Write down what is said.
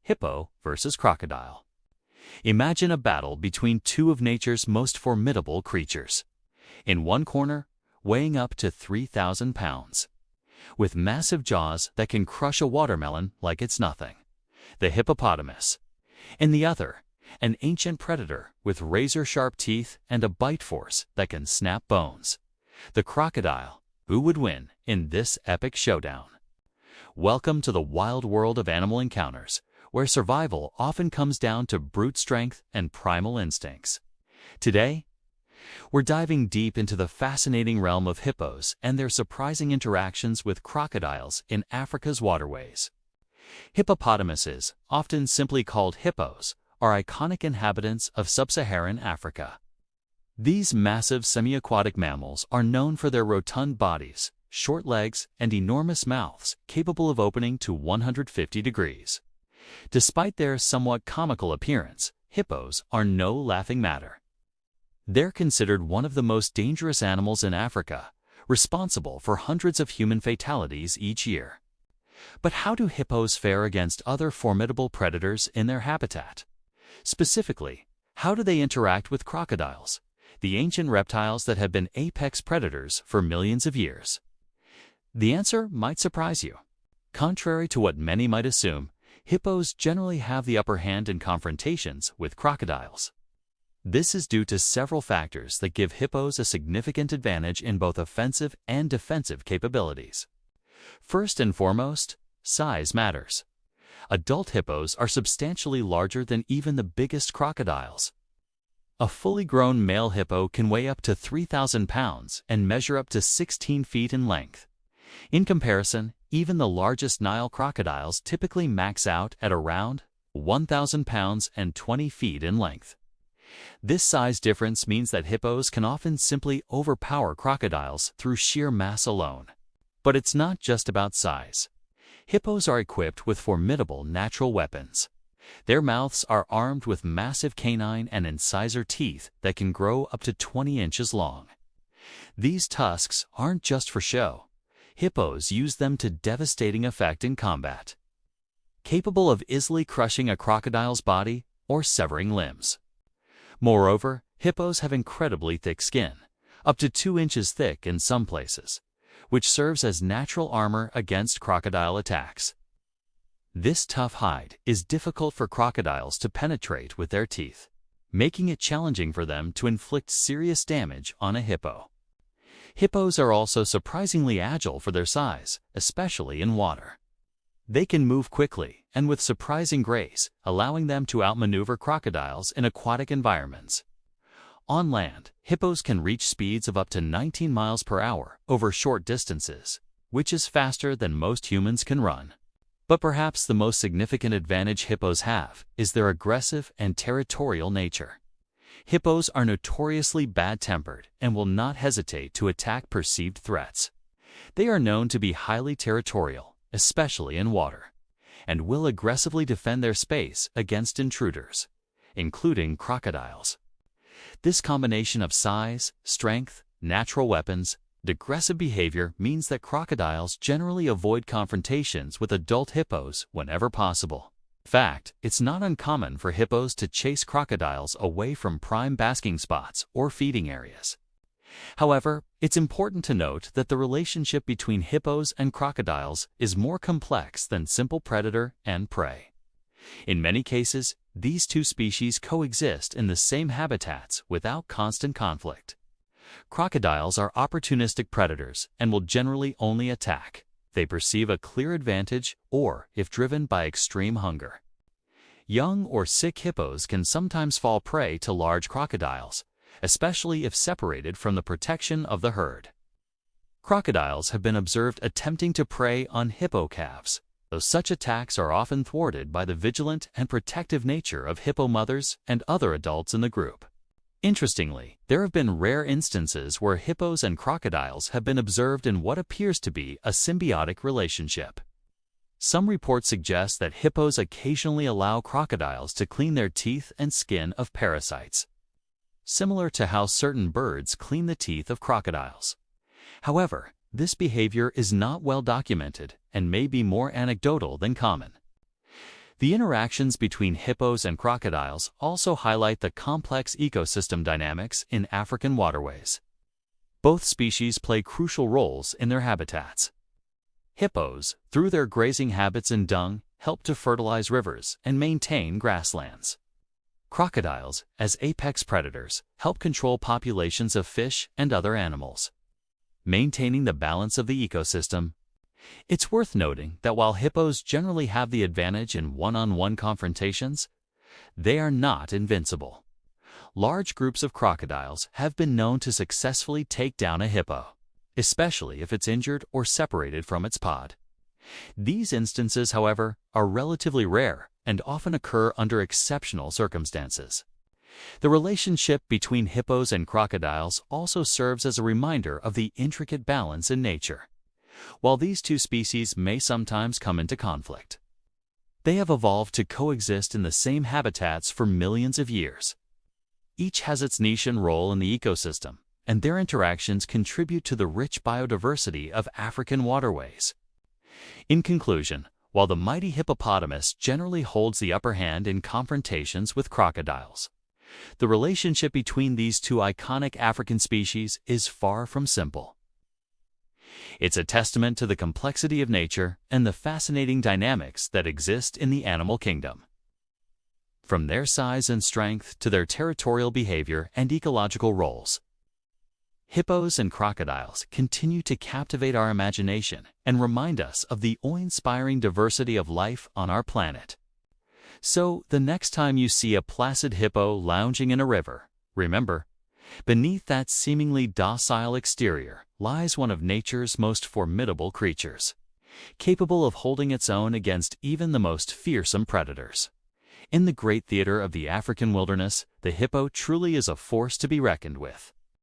Hippo versus crocodile. Imagine a battle between two of nature's most formidable creatures. In one corner, weighing up to 3,000 pounds, with massive jaws that can crush a watermelon like it's nothing, the hippopotamus. In the other, an ancient predator with razor-sharp teeth and a bite force that can snap bones, the crocodile. Who would win in this epic showdown? Welcome to the wild world of animal encounters, where survival often comes down to brute strength and primal instincts. Today, we're diving deep into the fascinating realm of hippos and their surprising interactions with crocodiles in Africa's waterways. Hippopotamuses, often simply called hippos, are iconic inhabitants of sub-Saharan Africa. These massive semi-aquatic mammals are known for their rotund bodies, short legs, and enormous mouths capable of opening to 150 degrees. Despite their somewhat comical appearance, hippos are no laughing matter. They're considered one of the most dangerous animals in Africa, responsible for hundreds of human fatalities each year. But how do hippos fare against other formidable predators in their habitat? Specifically, how do they interact with crocodiles, the ancient reptiles that have been apex predators for millions of years? The answer might surprise you. Contrary to what many might assume, hippos generally have the upper hand in confrontations with crocodiles. This is due to several factors that give hippos a significant advantage in both offensive and defensive capabilities. First and foremost, size matters. Adult hippos are substantially larger than even the biggest crocodiles. A fully grown male hippo can weigh up to 3,000 pounds and measure up to 16 feet in length. In comparison, even the largest Nile crocodiles typically max out at around 1,000 pounds and 20 feet in length. This size difference means that hippos can often simply overpower crocodiles through sheer mass alone. But it's not just about size. Hippos are equipped with formidable natural weapons. Their mouths are armed with massive canine and incisor teeth that can grow up to 20 inches long. These tusks aren't just for show. Hippos use them to devastating effect in combat, capable of easily crushing a crocodile's body or severing limbs. Moreover, hippos have incredibly thick skin, up to 2 inches thick in some places, which serves as natural armor against crocodile attacks. This tough hide is difficult for crocodiles to penetrate with their teeth, making it challenging for them to inflict serious damage on a hippo. Hippos are also surprisingly agile for their size, especially in water. They can move quickly and with surprising grace, allowing them to outmaneuver crocodiles in aquatic environments. On land, hippos can reach speeds of up to 19 miles per hour over short distances, which is faster than most humans can run. But perhaps the most significant advantage hippos have is their aggressive and territorial nature. Hippos are notoriously bad-tempered and will not hesitate to attack perceived threats. They are known to be highly territorial, especially in water, and will aggressively defend their space against intruders, including crocodiles. This combination of size, strength, natural weapons, and aggressive behavior means that crocodiles generally avoid confrontations with adult hippos whenever possible. In fact, it's not uncommon for hippos to chase crocodiles away from prime basking spots or feeding areas. However, it's important to note that the relationship between hippos and crocodiles is more complex than simple predator and prey. In many cases, these two species coexist in the same habitats without constant conflict. Crocodiles are opportunistic predators and will generally only attack if they perceive a clear advantage or if driven by extreme hunger. Young or sick hippos can sometimes fall prey to large crocodiles, especially if separated from the protection of the herd. Crocodiles have been observed attempting to prey on hippo calves, though such attacks are often thwarted by the vigilant and protective nature of hippo mothers and other adults in the group. Interestingly, there have been rare instances where hippos and crocodiles have been observed in what appears to be a symbiotic relationship. Some reports suggest that hippos occasionally allow crocodiles to clean their teeth and skin of parasites, similar to how certain birds clean the teeth of crocodiles. However, this behavior is not well documented and may be more anecdotal than common. The interactions between hippos and crocodiles also highlight the complex ecosystem dynamics in African waterways. Both species play crucial roles in their habitats. Hippos, through their grazing habits and dung, help to fertilize rivers and maintain grasslands. Crocodiles, as apex predators, help control populations of fish and other animals, maintaining the balance of the ecosystem. It's worth noting that while hippos generally have the advantage in one-on-one confrontations, they are not invincible. Large groups of crocodiles have been known to successfully take down a hippo, especially if it's injured or separated from its pod. These instances, however, are relatively rare and often occur under exceptional circumstances. The relationship between hippos and crocodiles also serves as a reminder of the intricate balance in nature. While these two species may sometimes come into conflict, they have evolved to coexist in the same habitats for millions of years. Each has its niche and role in the ecosystem, and their interactions contribute to the rich biodiversity of African waterways. In conclusion, while the mighty hippopotamus generally holds the upper hand in confrontations with crocodiles, the relationship between these two iconic African species is far from simple. It's a testament to the complexity of nature and the fascinating dynamics that exist in the animal kingdom. From their size and strength to their territorial behavior and ecological roles, hippos and crocodiles continue to captivate our imagination and remind us of the awe-inspiring diversity of life on our planet. So, the next time you see a placid hippo lounging in a river, remember, beneath that seemingly docile exterior lies one of nature's most formidable creatures, capable of holding its own against even the most fearsome predators. In the great theater of the African wilderness, the hippo truly is a force to be reckoned with.